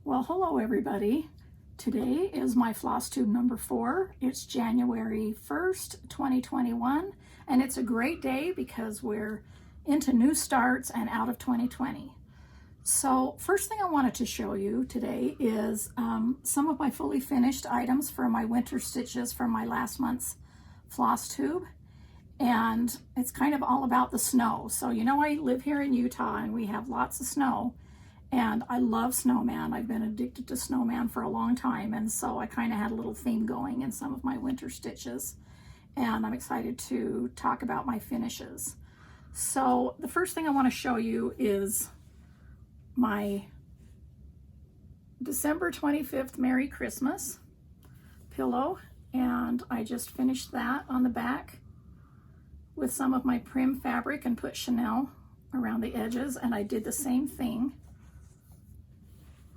Well, hello everybody. Today is my Flosstube number 4. It's January 1st, 2021, and it's a great day because we're into new starts and out of 2020. So first thing I wanted to show you today is some of my fully finished items for my winter stitches from my last month's Flosstube. And it's kind of all about the snow. So you know, I live here in Utah and we have lots of snow. And I love snowman. I've been addicted to snowman for a long time, and so I kind of had a little theme going in some of my winter stitches, and I'm excited to talk about my finishes. So the first thing I want to show you is my December 25th Merry Christmas pillow, and I just finished that on the back with some of my Prim fabric and put Chanel around the edges, and I did the same thing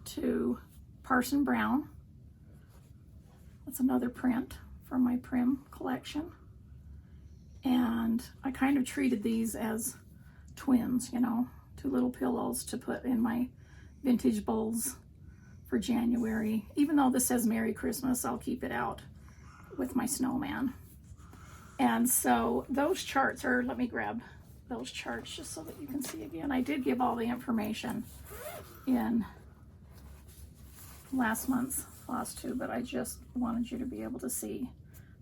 to Parson Brown. That's another print from my Prim collection. And I kind of treated these as twins, you know, two little pillows to put in my vintage bowls for January. Even though this says Merry Christmas, I'll keep it out with my snowman. And so those charts are, let me grab those charts just so that you can see again. I did give all the information in last month's Flosstube, but I just wanted you to be able to see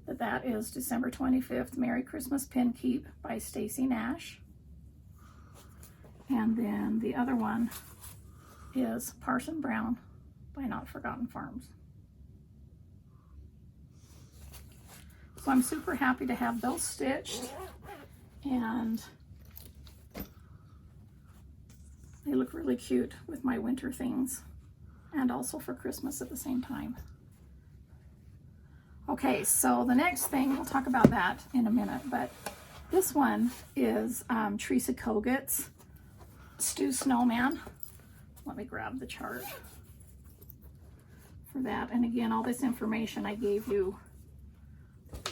that that is December 25th Merry Christmas Pin Keep by Stacy Nash. And then the other one is Parson Brown by Not Forgotten Farms. So I'm super happy to have those stitched, and they look really cute with my winter things, and also for Christmas at the same time. Okay, so the next thing, we'll talk about that in a minute, but this one is Teresa Kogut's Stew Snowman. Let me grab the chart for that. And again, all this information I gave you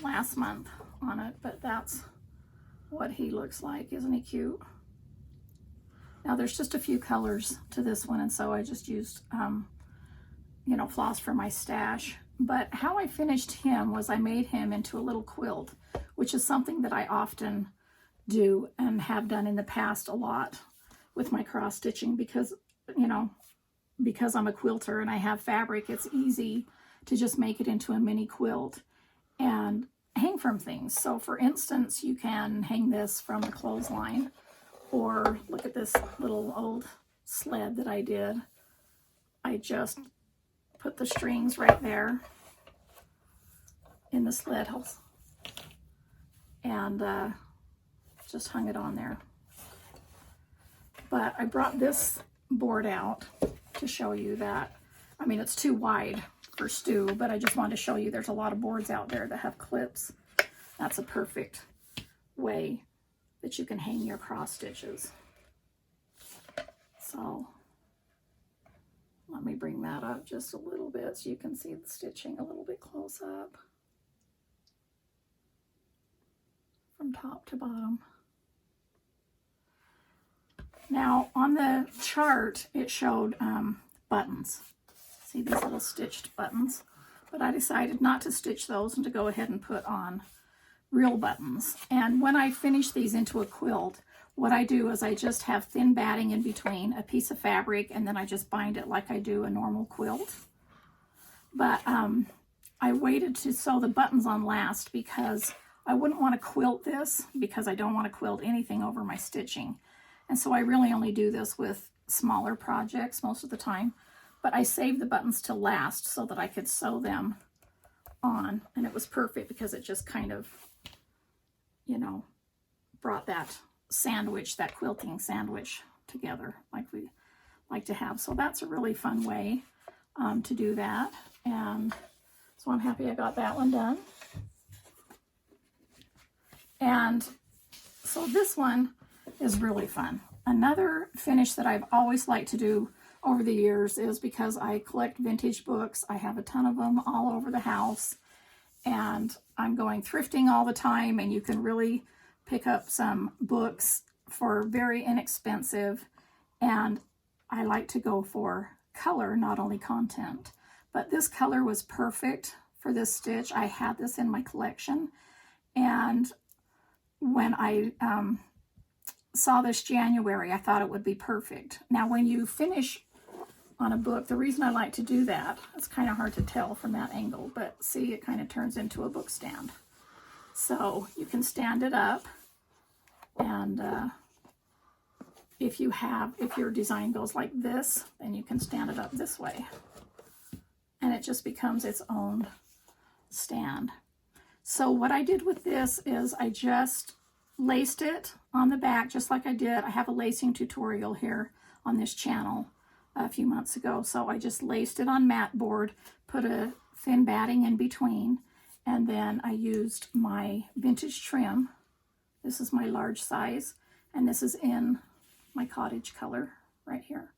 last month on it, but that's what he looks like. Isn't he cute? Now there's just a few colors to this one, and so I just used you know, floss for my stash. But how I finished him was I made him into a little quilt, which is something that I often do and have done in the past a lot with my cross stitching, because, you know, because I'm a quilter and I have fabric, it's easy to just make it into a mini quilt and hang from things. So for instance, you can hang this from the clothesline, or look at this little old sled that I did. I just put the strings right there in the sled holes and just hung it on there. But I brought this board out to show you that, I mean, it's too wide for Stew, but I just wanted to show you there's a lot of boards out there that have clips. That's a perfect way that you can hang your cross stitches. So let me bring that up just a little bit so you can see the stitching a little bit close up from top to bottom. Now on the chart it showed buttons. See these little stitched buttons? But I decided not to stitch those and to go ahead and put on real buttons. And when I finish these into a quilt, what I do is I just have thin batting in between, a piece of fabric, and then I just bind it like I do a normal quilt. But I waited to sew the buttons on last because I wouldn't want to quilt this, because I don't want to quilt anything over my stitching. And so I really only do this with smaller projects most of the time. But I saved the buttons to last so that I could sew them on. And it was perfect because it just kind of, you know, brought that sandwich, that quilting sandwich together like we like to have. So that's a really fun way to do that. And so I'm happy I got that one done. And so this one is really fun. Another finish that I've always liked to do over the years is because I collect vintage books. I have a ton of them all over the house, and I'm going thrifting all the time, and you can really pick up some books for very inexpensive, and I like to go for color, not only content. But this color was perfect for this stitch. I had this in my collection, and when I saw this January, I thought it would be perfect. Now, when you finish on a book, the reason I like to do that, it's kind of hard to tell from that angle, but see, it kind of turns into a book stand. So you can stand it up, and if your design goes like this, then you can stand it up this way, and it just becomes its own stand. So what I did with this is I just laced it on the back, just like I did. I have a lacing tutorial here on this channel a few months ago. So I just laced it on mat board, put a thin batting in between, and then I used my vintage trim. This is my large size, and this is in my cottage color right here.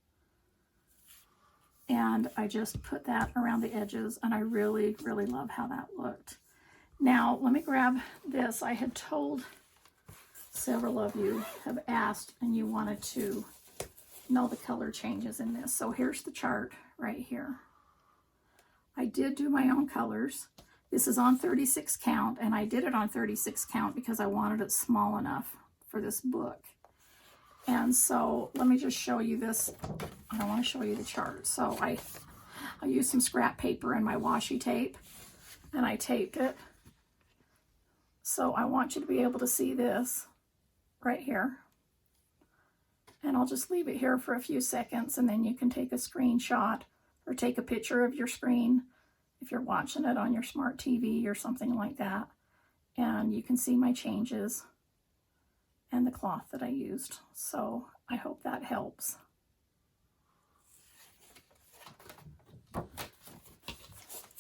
And I just put that around the edges, and I really, really love how that looked. Now, let me grab this. I had told several of you have asked, and you wanted to know the color changes in this. So here's the chart right here. I did do my own colors. This is on 36 count, and I did it on 36 count because I wanted it small enough for this book. And so let me just show you this. I want to show you the chart. So I used some scrap paper and my washi tape, and I taped it. So I want you to be able to see this right here. And I'll just leave it here for a few seconds, and then you can take a screenshot or take a picture of your screen if you're watching it on your smart TV or something like that. And you can see my changes and the cloth that I used. So I hope that helps.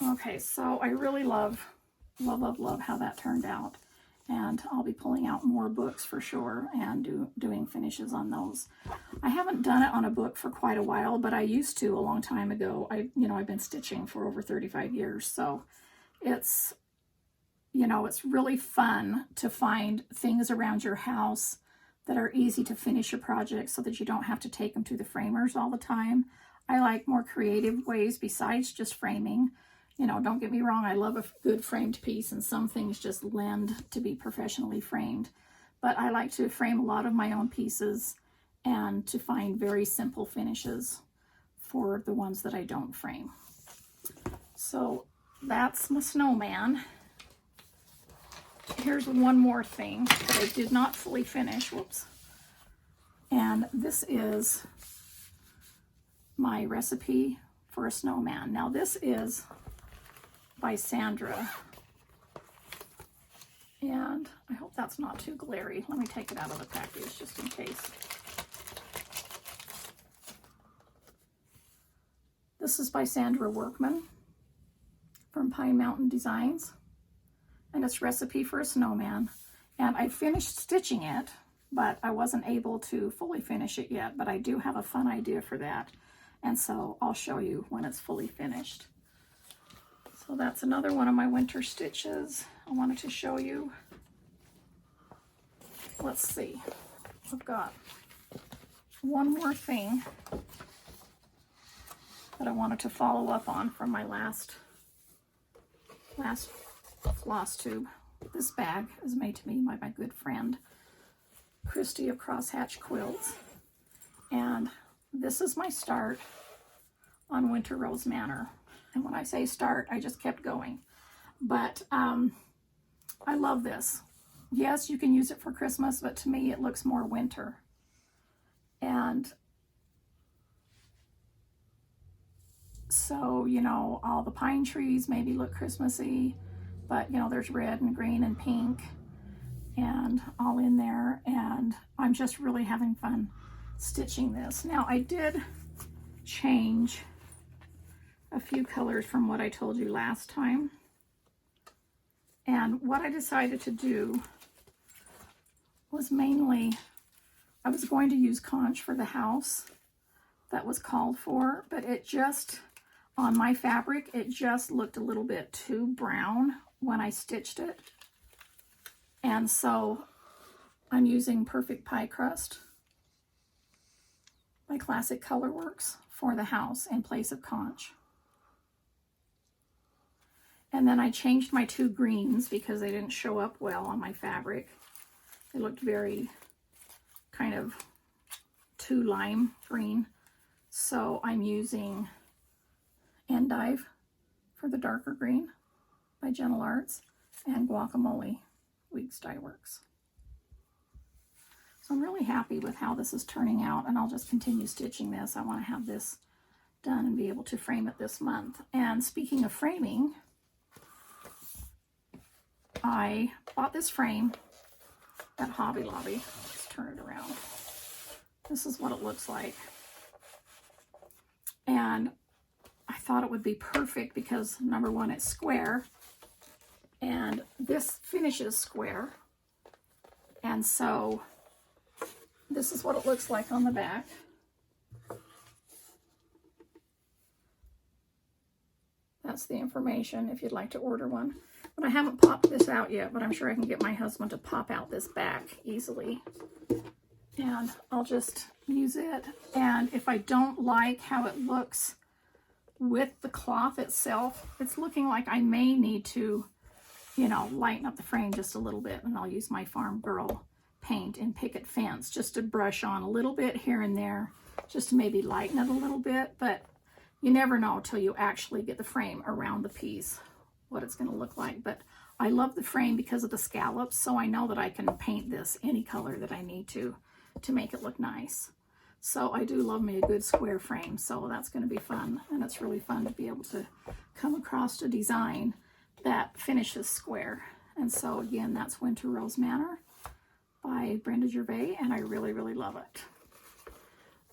Okay, so I really love how that turned out. And I'll be pulling out more books for sure and doing finishes on those. I haven't done it on a book for quite a while, but I used to a long time ago. I've been stitching for over 35 years, so it's really fun to find things around your house that are easy to finish your project so that you don't have to take them to the framers all the time. I like more creative ways besides just framing. Don't get me wrong, I love a good framed piece, and some things just lend to be professionally framed. But I like to frame a lot of my own pieces and to find very simple finishes for the ones that I don't frame. So that's my snowman. Here's one more thing that I did not fully finish. Whoops. And this is my recipe for a snowman. Now this is by Sandra, and I hope that's not too glary. Let me take it out of the package just in case. This is by Sandra Workman from Pine Mountain Designs, and it's Recipe for a Snowman. And I finished stitching it, but I wasn't able to fully finish it yet, but I do have a fun idea for that, and so I'll show you when it's fully finished. So that's another one of my winter stitches I wanted to show you. Let's see. I've got one more thing that I wanted to follow up on from my last Flosstube. This bag is made to me by my good friend Christy of Crosshatch Quilts. And this is my start on Winter Rose Manor. And when I say start, I just kept going. But I love this. Yes, you can use it for Christmas, but to me it looks more winter. And so, all the pine trees maybe look Christmassy, but there's red and green and pink and all in there. And I'm just really having fun stitching this. Now, I did change a few colors from what I told you last time. And what I decided to do was mainly, I was going to use conch for the house that was called for, but it just, on my fabric, it just looked a little bit too brown when I stitched it. And so I'm using Perfect Pie Crust by Classic Colorworks for the house in place of conch. And then I changed my 2 greens because they didn't show up well on my fabric. They looked very kind of too lime green. So I'm using Endive for the darker green by Gentle Arts and Guacamole, Weeks Dye Works. So I'm really happy with how this is turning out, and I'll just continue stitching this. I want to have this done and be able to frame it this month. And speaking of framing, I bought this frame at Hobby Lobby. Let's turn it around. This is what it looks like. And I thought it would be perfect because, number one, it's square, and this finishes square. And so this is what it looks like on the back. That's the information if you'd like to order one. But I haven't popped this out yet, but I'm sure I can get my husband to pop out this back easily. And I'll just use it. And if I don't like how it looks with the cloth itself, it's looking like I may need to, you know, lighten up the frame just a little bit. And I'll use my Farm Girl paint in Picket Fence just to brush on a little bit here and there, just to maybe lighten it a little bit. But you never know till you actually get the frame around the piece what it's going to look like. But I love the frame because of the scallops, so I know that I can paint this any color that I need to make it look nice. So I do love me a good square frame, so that's going to be fun. And it's really fun to be able to come across a design that finishes square. And so again, that's Winter Rose Manor by Brenda Gervais, and I really, really love it.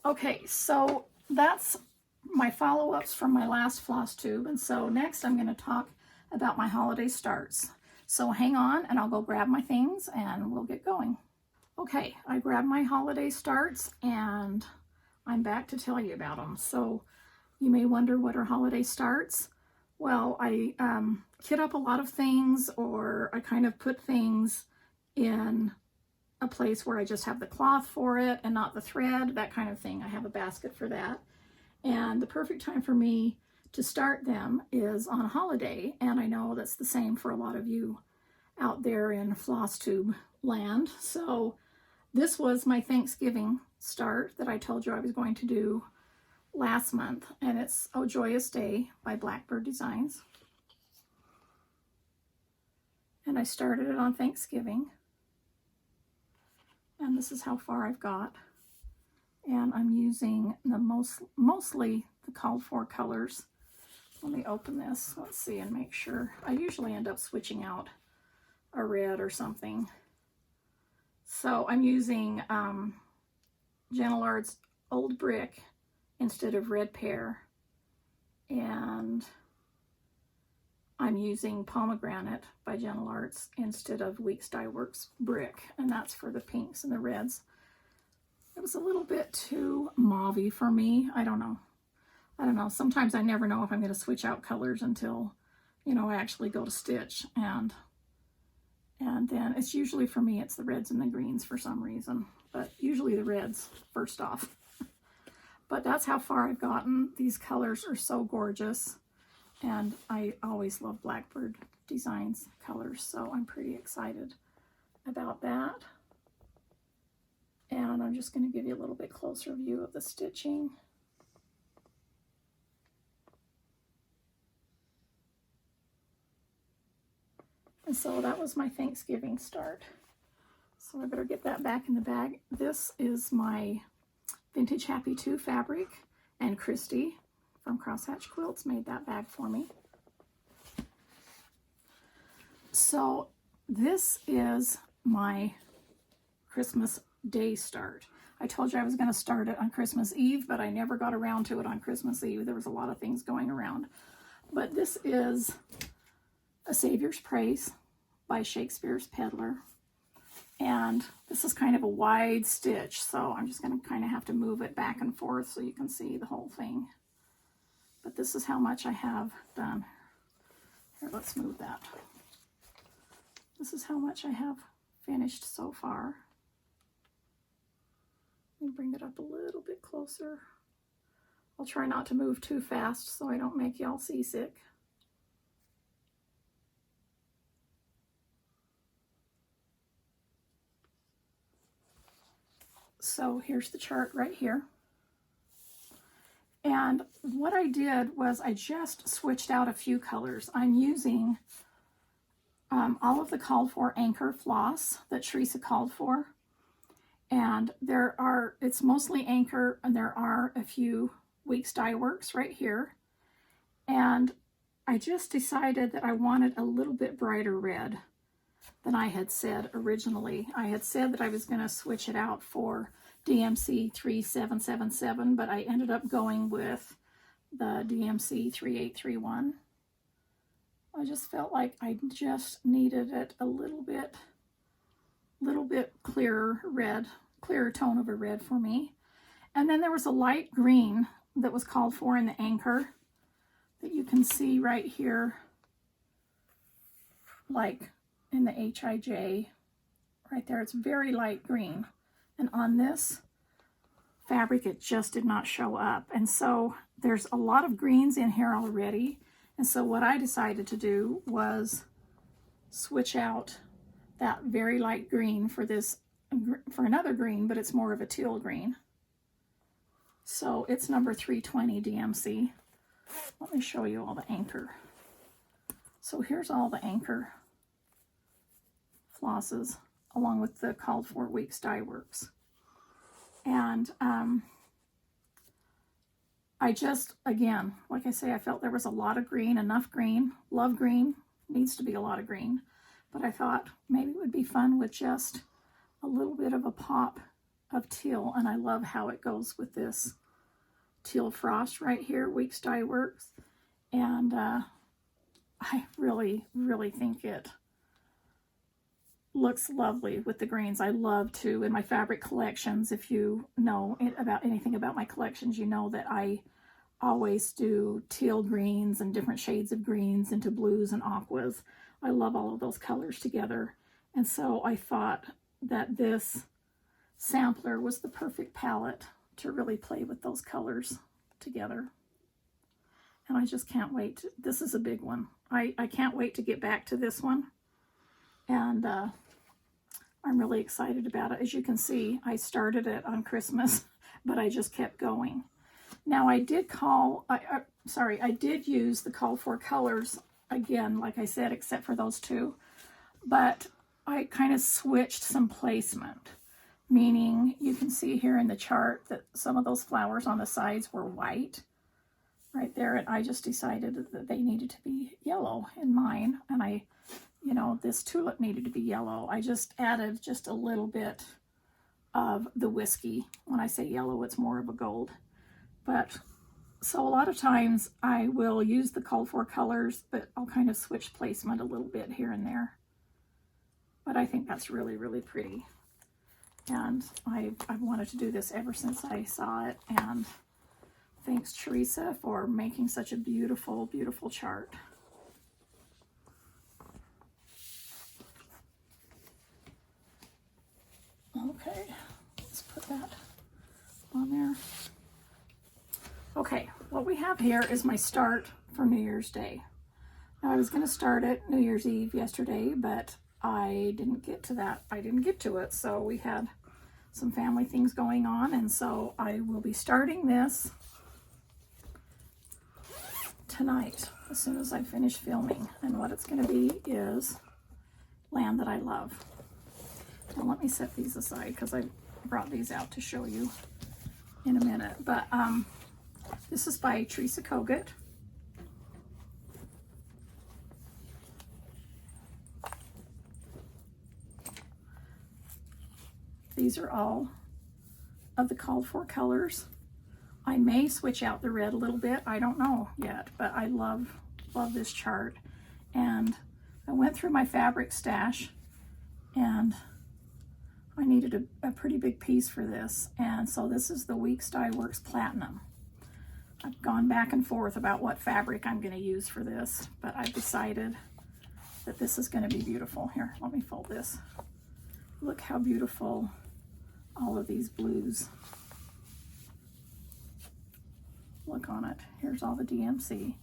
Okay, so that's my follow-ups from my last Flosstube. And so next I'm going to talk about my holiday starts. So hang on and I'll go grab my things and we'll get going. Okay, I grabbed my holiday starts and I'm back to tell you about them. So you may wonder, what are holiday starts? Well, I kit up a lot of things, or I kind of put things in a place where I just have the cloth for it and not the thread, that kind of thing. I have a basket for that. And the perfect time for me to start them is on a holiday, and I know that's the same for a lot of you out there in Flosstube land. So this was my Thanksgiving start that I told you I was going to do last month, and it's Oh Joyous Day by Blackbird Designs. And I started it on Thanksgiving, and this is how far I've got. And I'm using the mostly the called for colors. Let me open this, let's see, and make sure. I usually end up switching out a red or something. So I'm using Gentle Arts Old Brick instead of Red Pear. And I'm using Pomegranate by Gentle Arts instead of Weeks Dye Works Brick. And that's for the pinks and the reds. It was a little bit too mauve-y for me. I don't know. Sometimes I never know if I'm going to switch out colors until, you know, I actually go to stitch. And then it's usually, for me, it's the reds and the greens for some reason. But usually the reds first off. But that's how far I've gotten. These colors are so gorgeous. And I always love Blackbird Designs colors. So I'm pretty excited about that. And I'm just going to give you a little bit closer view of the stitching. And so that was my Thanksgiving start. So I better get that back in the bag. This is my Vintage Happy 2 fabric, and Christy from Crosshatch Quilts made that bag for me. So this is my Christmas Day start. I told you I was going to start it on Christmas Eve, but I never got around to it on Christmas Eve. There was a lot of things going around. But this is A Savior's Praise by Shakespeare's Peddler. And this is kind of a wide stitch, so I'm just going to kind of have to move it back and forth so you can see the whole thing. But this is how much I have done. Here, let's move that. This is how much I have finished so far. Let me bring it up a little bit closer. I'll try not to move too fast so I don't make y'all seasick. So here's the chart right here. And what I did was I just switched out a few colors. I'm using all of the called for anchor floss that Teresa called for. And it's mostly anchor, and there are a few Weeks Dye Works right here. And I just decided that I wanted a little bit brighter red than I had said originally. I had said that I was going to switch it out for DMC 3777, but I ended up going with the DMC 3831. I just felt like I just needed it a little bit clearer red, clearer tone of a red for me. And then there was a light green that was called for in the anchor that you can see right here, like in the HIJ right there. It's very light green. And on this fabric, it just did not show up. And so there's a lot of greens in here already. And so what I decided to do was switch out that very light green for another green, but it's more of a teal green. So it's number 320 DMC. Let me show you all the anchor. So here's all the anchor flosses along with the called for Weeks Dye Works. And I just, again, like I say, I felt there was a lot of green, enough green. Love green, needs to be a lot of green. But I thought maybe it would be fun with just a little bit of a pop of teal. And I love how it goes with this teal frost right here, Weeks Dye Works. And I really, really think it looks lovely with the greens. I love to, in my fabric collections, if you know about anything about my collections, you know that I always do teal greens and different shades of greens into blues and aquas. I love all of those colors together. And so I thought that this sampler was the perfect palette to really play with those colors together. And I just can't wait. This is a big one. I can't wait to get back to this one. And I'm really excited about it. As you can see, I started it on Christmas, but I just kept going. Now I did I did use the call for colors again, like I said, except for those two, but I kind of switched some placement, meaning you can see here in the chart that some of those flowers on the sides were white right there, and I just decided that they needed to be yellow in mine, and this tulip needed to be yellow. I just added just a little bit of the whiskey. When I say yellow, it's more of a gold. But so a lot of times I will use the called for colors, but I'll kind of switch placement a little bit here and there. But I think that's really, really pretty. And I've wanted to do this ever since I saw it. And thanks, Teresa, for making such a beautiful, beautiful chart. Okay, let's put that on there. Okay, what we have here is my start for New Year's Day. Now I was going to start it New Year's Eve yesterday, but I didn't get to that. I didn't get to it, so we had some family things going on, and so I will be starting this tonight as soon as I finish filming. And what it's going to be is Land That I Love. Now let me set these aside because I brought these out to show you in a minute. But this is by Teresa Kogut. These are all of the called for colors. I may switch out the red a little bit. I don't know yet, but I love this chart. And I went through my fabric stash and I needed a pretty big piece for this. And so this is the Weeks Dye Works Platinum. I've gone back and forth about what fabric I'm going to use for this, but I've decided that this is going to be beautiful. Here, let me fold this. Look how beautiful all of these blues look on it. Here's all the DMC.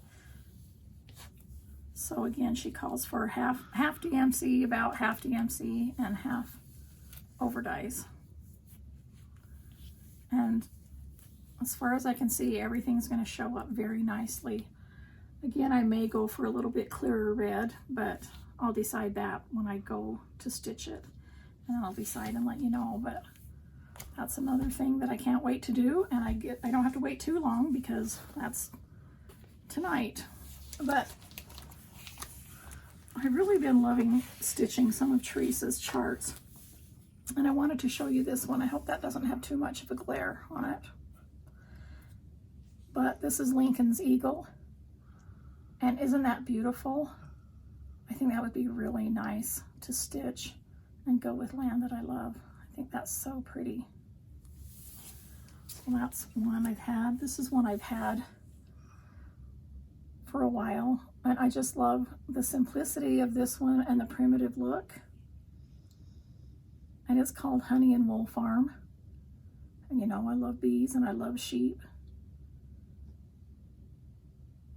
So again, she calls for half DMC, about half DMC, and half overdyes. And as far as I can see, everything's going to show up very nicely. Again, I may go for a little bit clearer red, but I'll decide that when I go to stitch it. And then I'll decide and let you know. But that's another thing that I can't wait to do, and I don't have to wait too long because that's tonight. But I've really been loving stitching some of Teresa's charts, and I wanted to show you this one. I hope that doesn't have too much of a glare on it. But this is Lincoln's Eagle, and isn't that beautiful? I think that would be really nice to stitch and go with Land That I Love. I think that's so pretty. So that's one I've had. This is one I've had for a while, and I just love the simplicity of this one and the primitive look. And it's called Honey and Wool Farm. And you know, I love bees and I love sheep.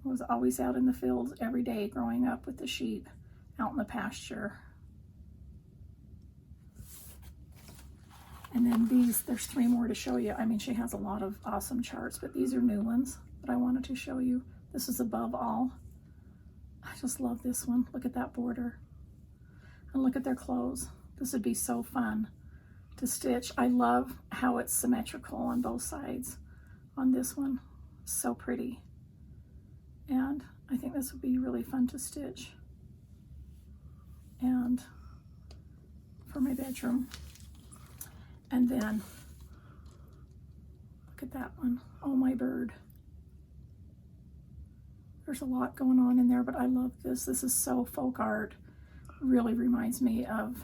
I was always out in the fields every day growing up with the sheep out in the pasture. And then these, there's 3 more to show you. I mean, she has a lot of awesome charts, but these are new ones that I wanted to show you. This is Above All. I just love this one. Look at that border. And look at their clothes. This would be so fun to stitch. I love how it's symmetrical on both sides on this one. So pretty. And I think this would be really fun to stitch. And for my bedroom. And then, look at that one. Oh, my bird. There's a lot going on in there, but I love this. This is so folk art. Really reminds me of,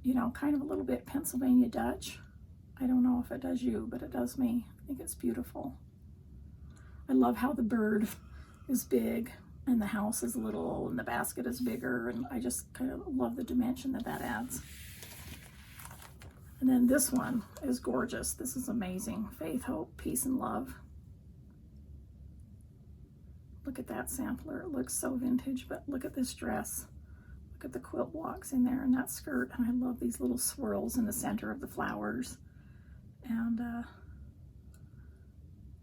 you know, kind of a little bit Pennsylvania Dutch. I don't know if it does you, but it does me. I think it's beautiful. I love how the bird is big and the house is little and the basket is bigger, and I just kind of love the dimension that that adds. And then this one is gorgeous. This is amazing. Faith, Hope, Peace, and Love. Look at that sampler. It looks so vintage, but look at this dress. Look at the quilt blocks in there and that skirt. And I love these little swirls in the center of the flowers. And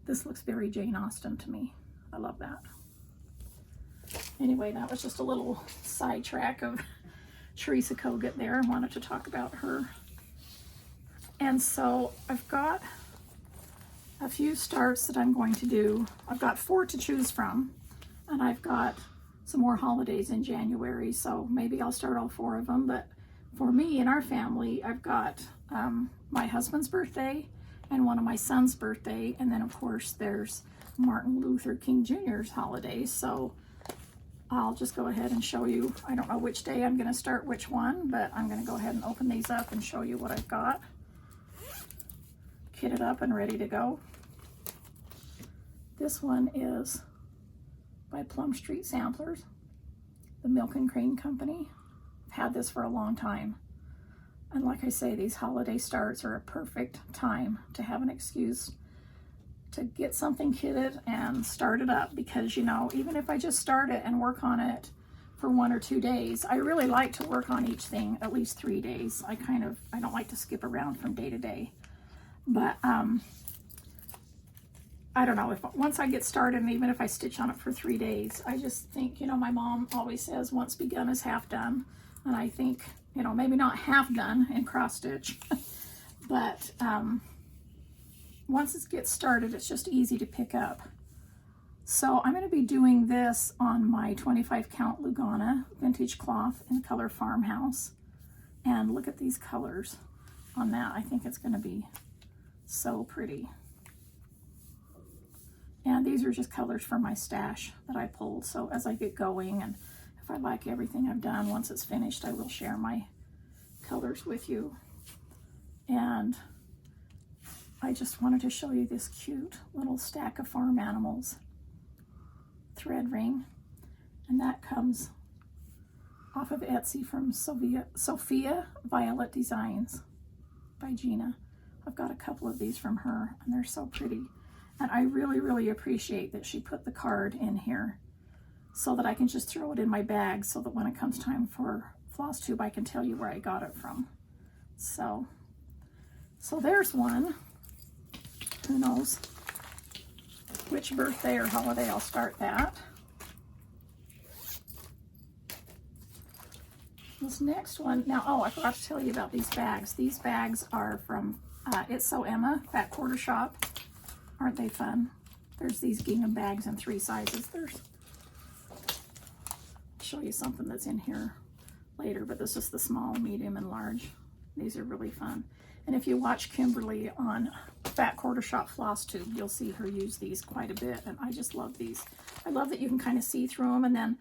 this looks very Jane Austen to me. I love that. Anyway, that was just a little sidetrack of Teresa Kogut there. I wanted to talk about her. And so I've got a few starts that I'm going to do. I've got 4 to choose from, and I've got some more holidays in January, so maybe I'll start all 4 of them. But for me and our family, I've got my husband's birthday and one of my son's birthday, and then of course there's Martin Luther King Jr.'s holiday. So I'll just go ahead and show you. I don't know which day I'm going to start which one, but I'm going to go ahead and open these up and show you what I've got. Kitted up and ready to go. This one is by Plum Street Samplers, the Milk and Cream Company. I've had this for a long time. And like I say, these holiday starts are a perfect time to have an excuse to get something kitted and start it up, because, you know, even if I just start it and work on it for 1 or 2 days, I really like to work on each thing at least 3 days. I don't like to skip around from day to day. But I don't know, once I get started, and even if I stitch on it for 3 days, I just think, you know, my mom always says once begun is half done. And I think, you know, maybe not half done in cross stitch, but once it gets started, it's just easy to pick up. So I'm going to be doing this on my 25 count Lugana vintage cloth in color Farmhouse. And look at these colors on that. I think it's going to be so pretty. And these are just colors from my stash that I pulled. So as I get going, and if I like everything I've done, once it's finished, I will share my colors with you. And I just wanted to show you this cute little stack of farm animals thread ring. And that comes off of Etsy from Sophia Violet Designs by Gina. I've got a couple of these from her, and they're so pretty. And I really, really appreciate that she put the card in here so that I can just throw it in my bag so that when it comes time for Flosstube, I can tell you where I got it from. So there's one. Who knows which birthday or holiday I'll start that. This next one, now, oh, I forgot to tell you about these bags. These bags are from It's So Emma, Fat Quarter Shop. Aren't they fun? There's these gingham bags in 3 sizes. I'll show you something that's in here later, but this is the small, medium, and large. These are really fun. And if you watch Kimberly on Fat Quarter Shop Flosstube, you'll see her use these quite a bit, and I just love these. I love that you can kind of see through them, and then,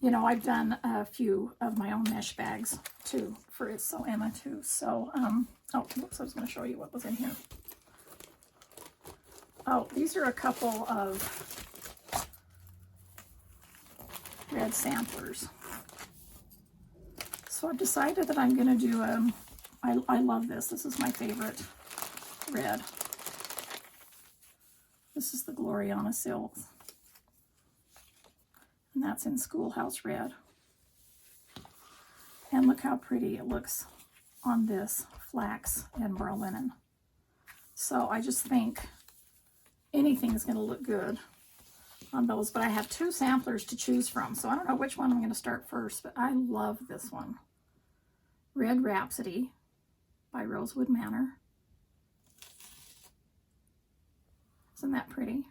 you know, I've done a few of my own mesh bags too for It's So Emma too. So, oh, whoops, I was going to show you what was in here. Oh, these are a couple of red samplers. So I've decided that I'm going to do I love this. This is my favorite red. This is the Gloriana Silk. And that's in Schoolhouse Red. And look how pretty it looks on this flax and burl linen. So I just think anything is going to look good on those, but I have 2 samplers to choose from, so I don't know which one I'm going to start first, but I love this one. Red Rhapsody by Rosewood Manor. Isn't that pretty?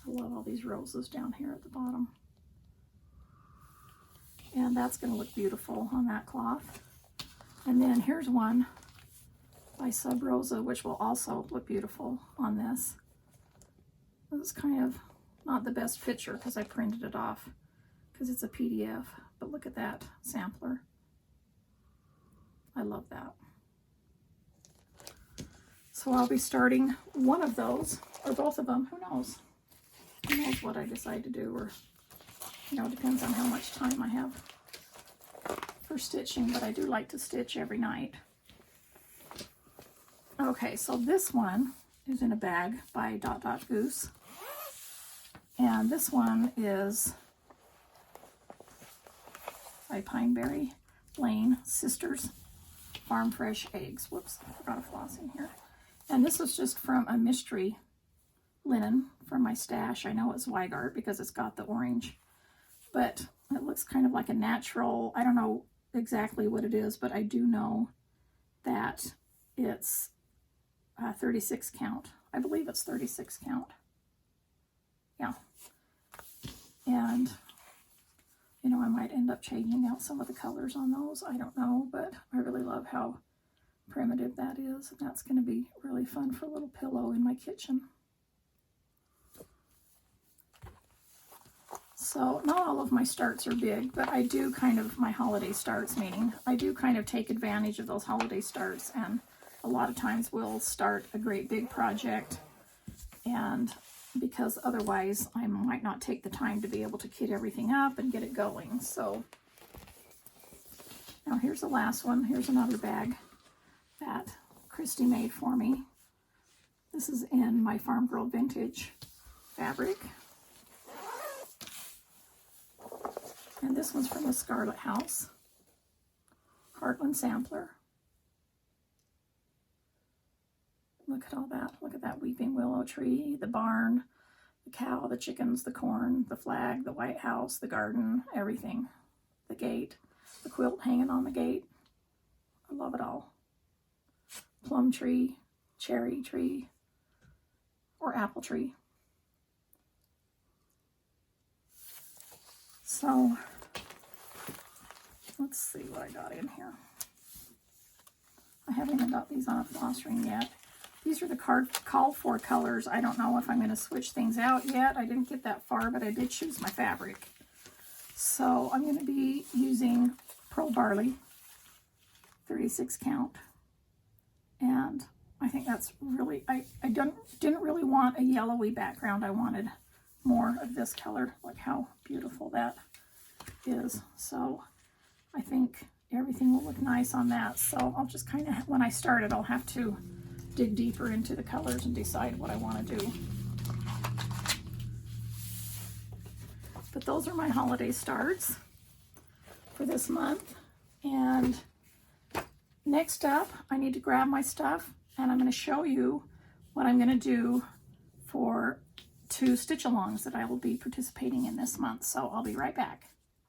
I love all these roses down here at the bottom. And that's going to look beautiful on that cloth. And then here's one by Sub Rosa, which will also look beautiful on this. This is kind of not the best picture because I printed it off because it's a PDF, but look at that sampler. I love that. So I'll be starting one of those, or both of them, who knows? Who knows what I decide to do, or, you know, it depends on how much time I have for stitching, but I do like to stitch every night. Okay, so this one is in a bag by Dot Dot Goose. And this one is by Pineberry Lane Sisters Farm Fresh Eggs. Whoops, I forgot a floss in here. And this was just from a mystery linen from my stash. I know it's Weigart because it's got the orange, but it looks kind of like a natural, I don't know exactly what it is, but I do know that it's 36 count. I believe it's 36 count. Yeah. And, you know, I might end up changing out some of the colors on those. I don't know, but I really love how primitive that is. And that's going to be really fun for a little pillow in my kitchen. So not all of my starts are big, but I do kind of, my holiday starts, meaning I do kind of take advantage of those holiday starts, and a lot of times we'll start a great big project, and because otherwise I might not take the time to be able to kit everything up and get it going. So now here's the last one. Here's another bag that Christy made for me. This is in my Farm Girl Vintage fabric. And this one's from the Scarlet House, Heartland Sampler. Look at all that. Look at that weeping willow tree, the barn, the cow, the chickens, the corn, the flag, the White House, the garden, everything. The gate, the quilt hanging on the gate. I love it all. Plum tree, cherry tree, or apple tree. So, let's see what I got in here. I haven't even got these on a floss ring yet. These are the called for colors. I don't know if I'm going to switch things out yet. I didn't get that far, but I did choose my fabric. So I'm going to be using Pearl Barley, 36 count. And I think that's really, I didn't really want a yellowy background. I wanted more of this color. Look how beautiful that is. So I think everything will look nice on that. So I'll just kind of, when I start it, I'll have to dig deeper into the colors and decide what I want to do. But those are my holiday starts for this month. And next up, I need to grab my stuff, and I'm going to show you what I'm going to do for 2 stitch-alongs that I will be participating in this month. So I'll be right back.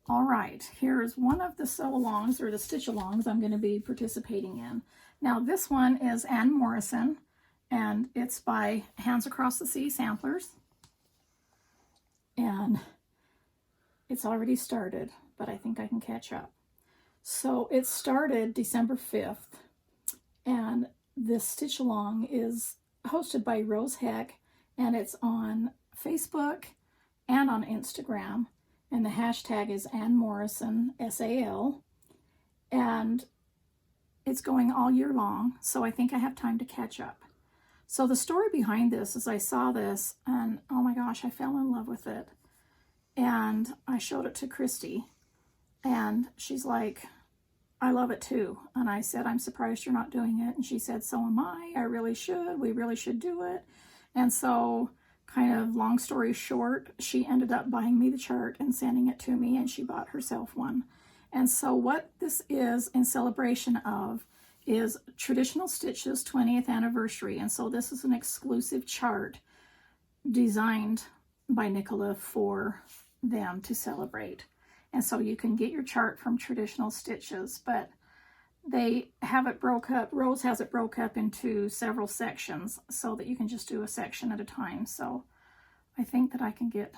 All right, here's one of the sew-alongs or the stitch-alongs I'm going to be participating in. Now this one is Ann Morrison, and it's by Hands Across the Sea Samplers. And it's already started, but I think I can catch up. So it started December 5th, and this stitch-along is hosted by Rose Heck, and it's on Facebook and on Instagram. And the hashtag is Ann Morrison, SAL, and it's going all year long, so I think I have time to catch up. So the story behind this is I saw this, and oh my gosh, I fell in love with it. And I showed it to Christy, and she's like, I love it too. And I said, I'm surprised you're not doing it. And she said, so am I. I really should. We really should do it. And so, kind of long story short, she ended up buying me the chart and sending it to me, and she bought herself one. And so what this is in celebration of is Traditional Stitches 20th anniversary. And so this is an exclusive chart designed by Nicola for them to celebrate. And so you can get your chart from Traditional Stitches, but they have it broke up. Rose has it broke up into several sections so that you can just do a section at a time. So I think that I can get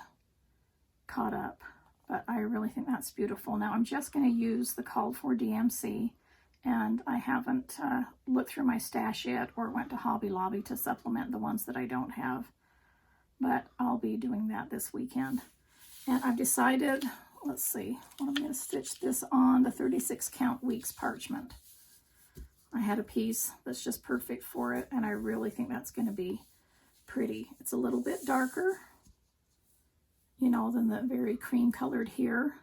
caught up, but I really think that's beautiful. Now I'm just going to use the called for DMC, and I haven't looked through my stash yet or went to Hobby Lobby to supplement the ones that I don't have, but I'll be doing that this weekend. And I've decided, let's see, I'm going to stitch this on the 36 count weeks parchment. I had a piece that's just perfect for it, and I really think that's going to be pretty. It's a little bit darker, you know, than the very cream colored here,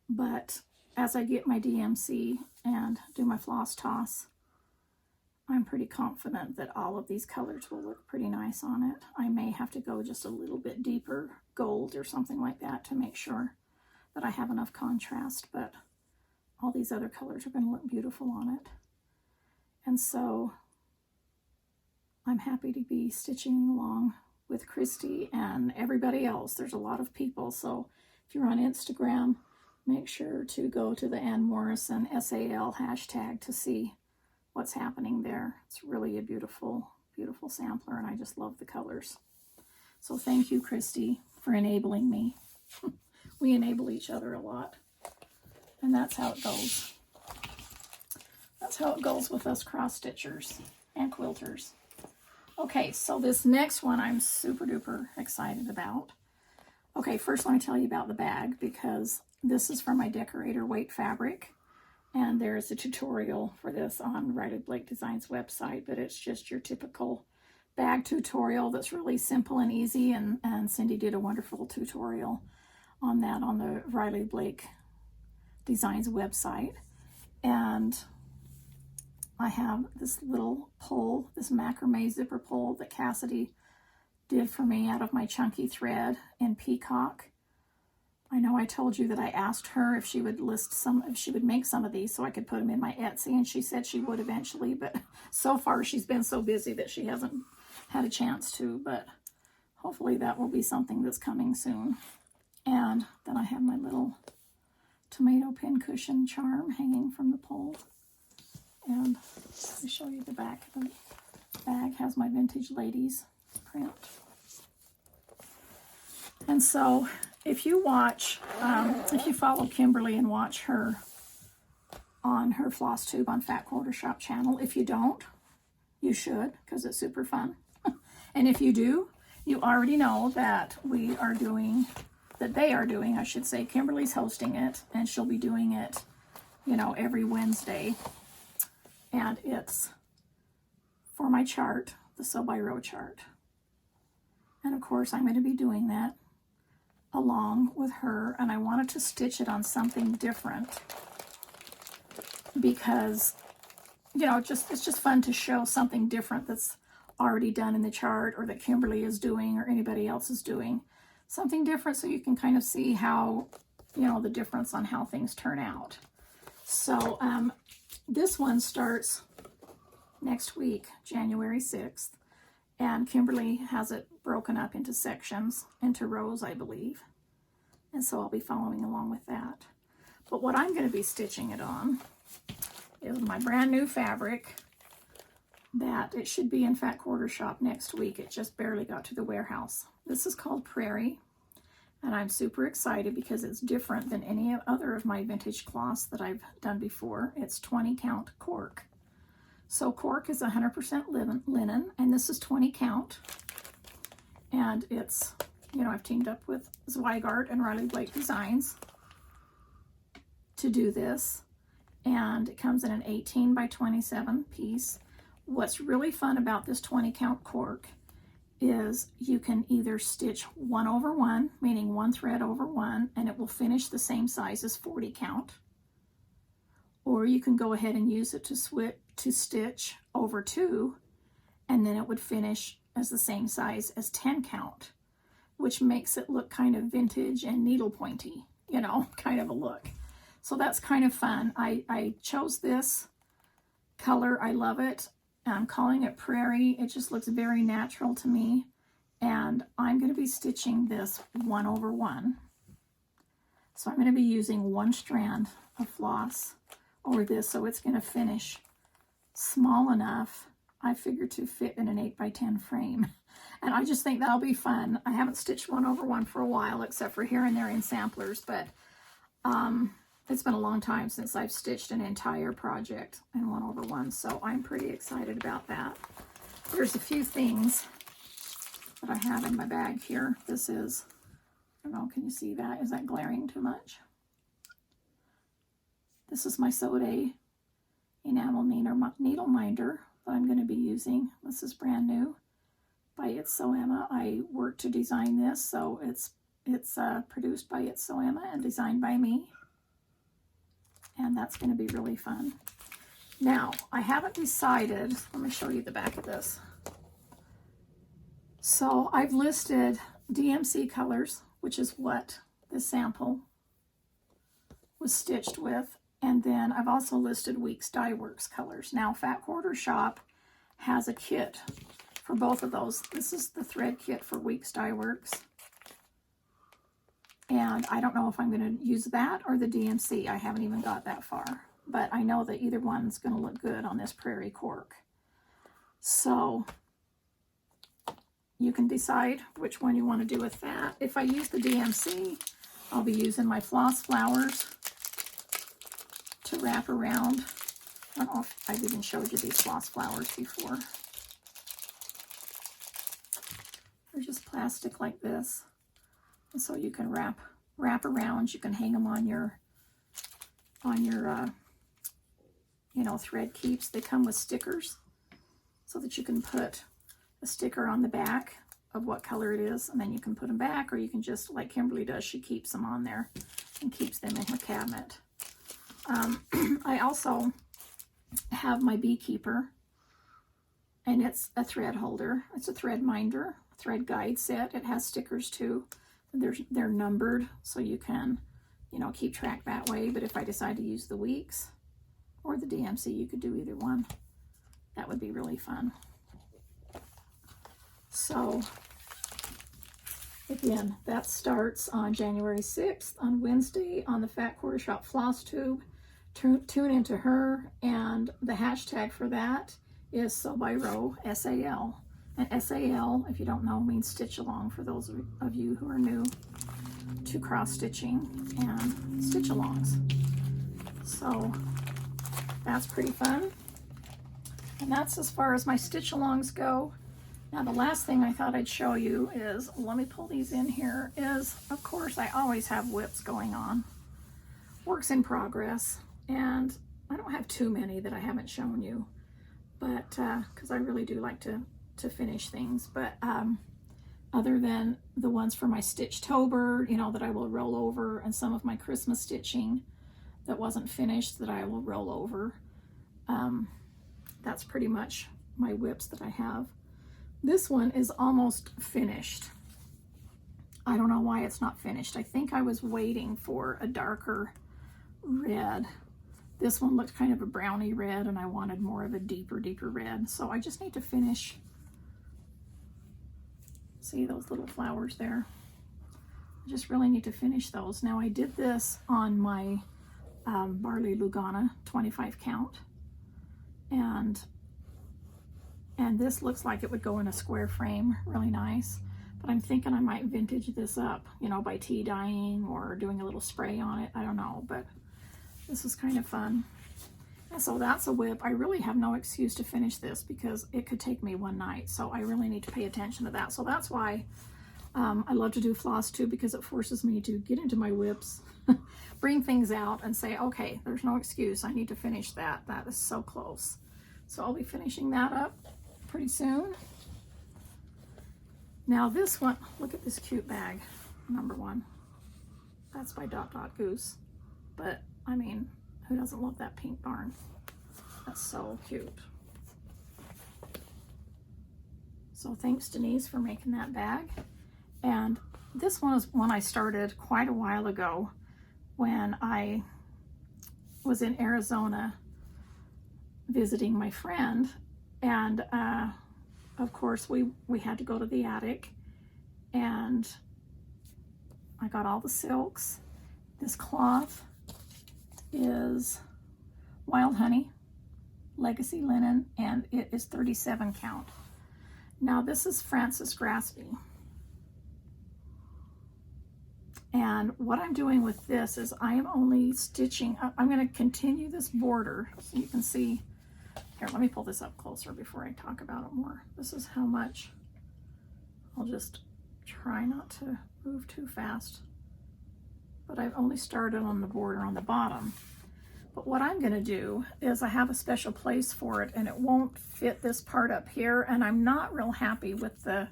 but as I get my DMC and do my floss toss, I'm pretty confident that all of these colors will look pretty nice on it. I may have to go just a little bit deeper gold or something like that to make sure that I have enough contrast, but all these other colors are going to look beautiful on it. And so I'm happy to be stitching along with Christy and everybody else. There's a lot of people, so if you're on Instagram, make sure to go to the Ann Morrison SAL hashtag to see what's happening there. It's really a beautiful, beautiful sampler, and I just love the colors. So thank you, Christy, for enabling me. We enable each other a lot, and that's how it goes. That's how it goes with us cross-stitchers and quilters. Okay, so this next one I'm super duper excited about. Okay, first let me tell you about the bag, because this is from my decorator weight fabric, and there's a tutorial for this on Riley Blake Designs website, but it's just your typical bag tutorial that's really simple and easy, and Cindy did a wonderful tutorial on that on the Riley Blake Designs website. And I have this little pole, this macrame zipper pole that Cassidy did for me out of my chunky thread in Peacock. I know I told you that I asked her if she would make some of these so I could put them in my Etsy, and she said she would eventually, but so far she's been so busy that she hasn't had a chance to, but hopefully that will be something that's coming soon. And then I have my little tomato pin cushion charm hanging from the pole. And let me show you the back. The bag has my Vintage Ladies print. And so if you watch, if you follow Kimberly and watch her on her Flosstube on Fat Quarter Shop channel, if you don't, you should, because it's super fun. And if you do, you already know that they are doing, I should say, Kimberly's hosting it, and she'll be doing it, you know, every Wednesday. And it's for my chart, the Sew by Row chart. And of course, I'm going to be doing that along with her, and I wanted to stitch it on something different because, you know, it's just fun to show something different that's already done in the chart, or that Kimberly is doing, or anybody else is doing. Something different so you can kind of see how, you know, the difference on how things turn out. So this one starts next week, January 6th. And Kimberly has it broken up into sections, into rows, I believe. And so I'll be following along with that. But what I'm going to be stitching it on is my brand new fabric that it should be in Fat Quarter Shop next week. It just barely got to the warehouse. This is called Prairie, and I'm super excited because it's different than any other of my vintage cloths that I've done before. It's 20 count cork. So cork is 100% linen, and this is 20 count. And it's, you know, I've teamed up with Zweigart and Riley Blake Designs to do this. And it comes in an 18 by 27 piece. What's really fun about this 20 count cork is you can either stitch 1 over 1, meaning 1 thread over 1, and it will finish the same size as 40 count. Or you can go ahead and use it to stitch over 2, and then it would finish as the same size as 10 count, which makes it look kind of vintage and needle pointy, you know, kind of a look. So that's kind of fun. I chose this color. I love it. I'm calling it Prairie. It just looks very natural to me. And I'm going to be stitching this 1 over 1. So I'm going to be using 1 strand of floss over this, so it's going to finish small enough, I figure, to fit in an 8 by 10 frame. And I just think that'll be fun. I haven't stitched 1 over 1 for a while, except for here and there in samplers, but it's been a long time since I've stitched an entire project in 1 over 1, so I'm pretty excited about that. There's a few things that I have in my bag here. This is, I don't know, can you see that? Is that glaring too much? This is my Sode enamel needle minder that I'm going to be using. This is brand new by It's So Emma. I worked to design this, so it's produced by It's So Emma and designed by me. And that's going to be really fun. Now, I haven't decided, let me show you the back of this. So I've listed DMC colors, which is what this sample was stitched with. And then I've also listed Weeks Dye Works colors. Now, Fat Quarter Shop has a kit for both of those. This is the thread kit for Weeks Dye Works. And I don't know if I'm going to use that or the DMC. I haven't even got that far. But I know that either one's going to look good on this Prairie cork. So you can decide which one you want to do with that. If I use the DMC, I'll be using my floss flowers to wrap around. I don't know if I've even showed you these floss flowers before. They're just plastic like this. And so you can wrap around. You can hang them on your you know, thread keeps. They come with stickers so that you can put a sticker on the back of what color it is, and then you can put them back, or you can just, like Kimberly does, she keeps them on there and keeps them in her cabinet. I also have my beekeeper, and it's a thread holder. It's a thread minder, thread guide set. It has stickers too. They're numbered, so you can, you know, keep track that way. But if I decide to use the Weeks or the DMC, you could do either one. That would be really fun. So again, that starts on January 6th, on Wednesday, on the Fat Quarter Shop Flosstube. Tune into her, and the hashtag for that is Sew by Row, SAL. And SAL, if you don't know, means stitch along, for those of you who are new to cross stitching and stitch alongs. So that's pretty fun. And that's as far as my stitch alongs go. Now the last thing I thought I'd show you is, let me pull these in here, is of course I always have WIPs going on. Works in progress. And I don't have too many that I haven't shown you, but because I really do like to finish things. But other than the ones for my Stitchtober, you know, that I will roll over, and some of my Christmas stitching, that wasn't finished that I will roll over. That's pretty much my WIPs that I have. This one is almost finished. I don't know why it's not finished. I think I was waiting for a darker red. This one looked kind of a browny red, and I wanted more of a deeper red. So I just need to finish. See those little flowers there? I just really need to finish those. Now I did this on my Barley Lugana 25 count. And this looks like it would go in a square frame, really nice. But I'm thinking I might vintage this up, you know, by tea dyeing or doing a little spray on it. I don't know, but this is kind of fun. And so that's a WIP. I really have no excuse to finish this because it could take me one night. So I really need to pay attention to that. So that's why I love to do Flosstube, because it forces me to get into my WIPs, bring things out and say, okay, there's no excuse. I need to finish that. That is so close. So I'll be finishing that up pretty soon. Now this one, look at this cute bag, number 1. That's by Dot Dot Goose. But I mean, who doesn't love that pink barn? That's so cute. So thanks Denise for making that bag. And this one is one I started quite a while ago when I was in Arizona visiting my friend. And of course we had to go to the attic, and I got all the silks. This cloth is Wild Honey Legacy Linen, and it is 37 count. Now this is Francis Graspy. And what I'm doing with this is I am only stitching, I'm going to continue this border so you can see. Here, let me pull this up closer before I talk about it more. This is how much. I'll just try not to move too fast. But I've only started on the border on the bottom. But what I'm going to do is I have a special place for it, and it won't fit this part up here, and I'm not real happy with the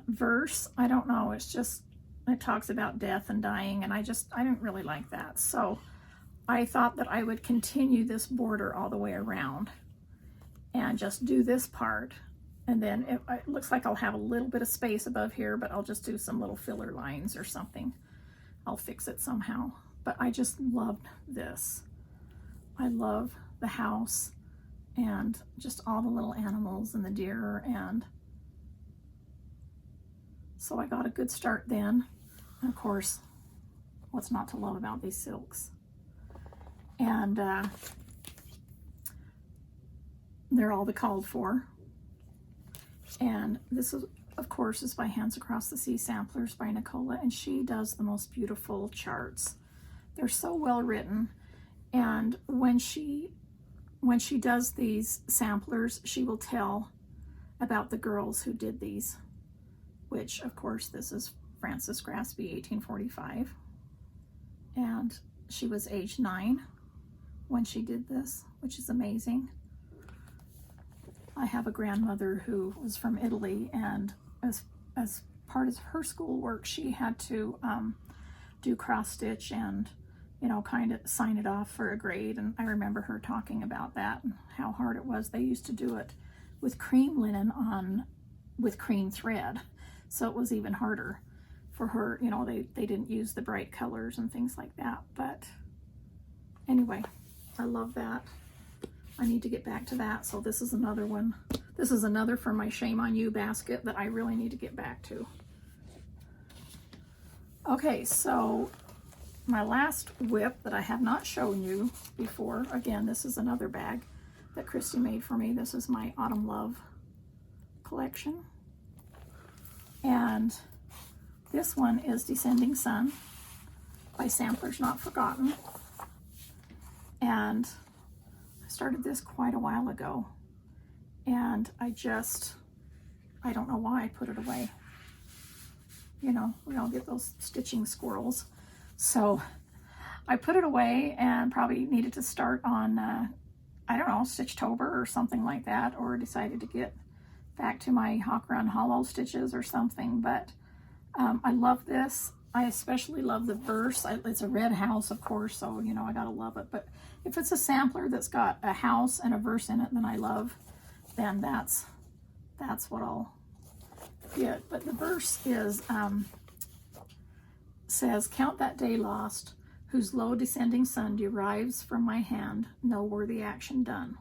verse. I don't know, it's just, it talks about death and dying, and I didn't really like that. So I thought that I would continue this border all the way around and just do this part. And then it looks like I'll have a little bit of space above here, but I'll just do some little filler lines or something. I'll fix it somehow. But I just loved this. I love the house and just all the little animals and the deer. And so I got a good start then. And of course, what's not to love about these silks? And they're all the called for. And this is, of course, is by Hands Across the Sea Samplers by Nicola, and she does the most beautiful charts. They're so well written, and when she does these samplers, she will tell about the girls who did these, which, of course, this is Frances Graspy, 1845, and she was age 9 when she did this, which is amazing. I have a grandmother who was from Italy, and as part of her schoolwork, she had to do cross stitch and, you know, kind of sign it off for a grade. And I remember her talking about that and how hard it was. They used to do it with cream linen with cream thread, so it was even harder for her. You know, they didn't use the bright colors and things like that. But anyway, I love that. I need to get back to that. So this is another one. This is another from my Shame on You basket that I really need to get back to. Okay, so my last WIP that I have not shown you before, again, this is another bag that Christy made for me. This is my Autumn Love collection. And this one is Descending Sun by Samplers Not Forgotten. And I started this quite a while ago, and I don't know why I put it away. You know, we all get those stitching squirrels. So I put it away and probably needed to start on, I don't know, Stitchtober or something like that, or decided to get back to my Hawk Run Hollow stitches or something. But I love this. I especially love the verse. It's a red house, of course, so, you know, I gotta love it. But if it's a sampler that's got a house and a verse in it that I love, then that's what I'll get. But the verse is, says, count that day lost, whose low descending sun derives from my hand no worthy action done.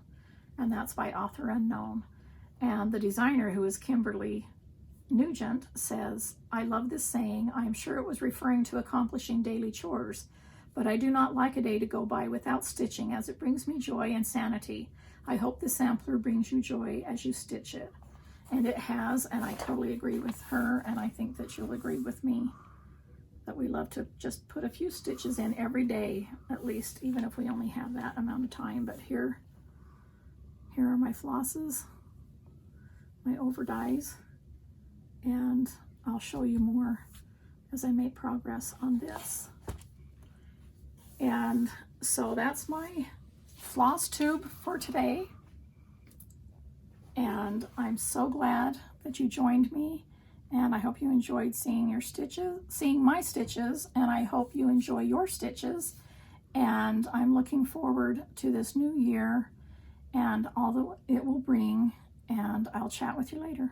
And that's by author unknown. And the designer, who is Kimberly Nugent, says, I love this saying. I am sure it was referring to accomplishing daily chores, but I do not like a day to go by without stitching, as it brings me joy and sanity. I hope the sampler brings you joy as you stitch it. And it has, and I totally agree with her, and I think that you'll agree with me, that we love to just put a few stitches in every day, at least, even if we only have that amount of time. But here are my flosses, my overdyes, and I'll show you more as I make progress on this. And so that's my Flosstube for today. And I'm so glad that you joined me, and I hope you enjoyed seeing my stitches, and I hope you enjoy your stitches. And I'm looking forward to this new year and all that it will bring, and I'll chat with you later.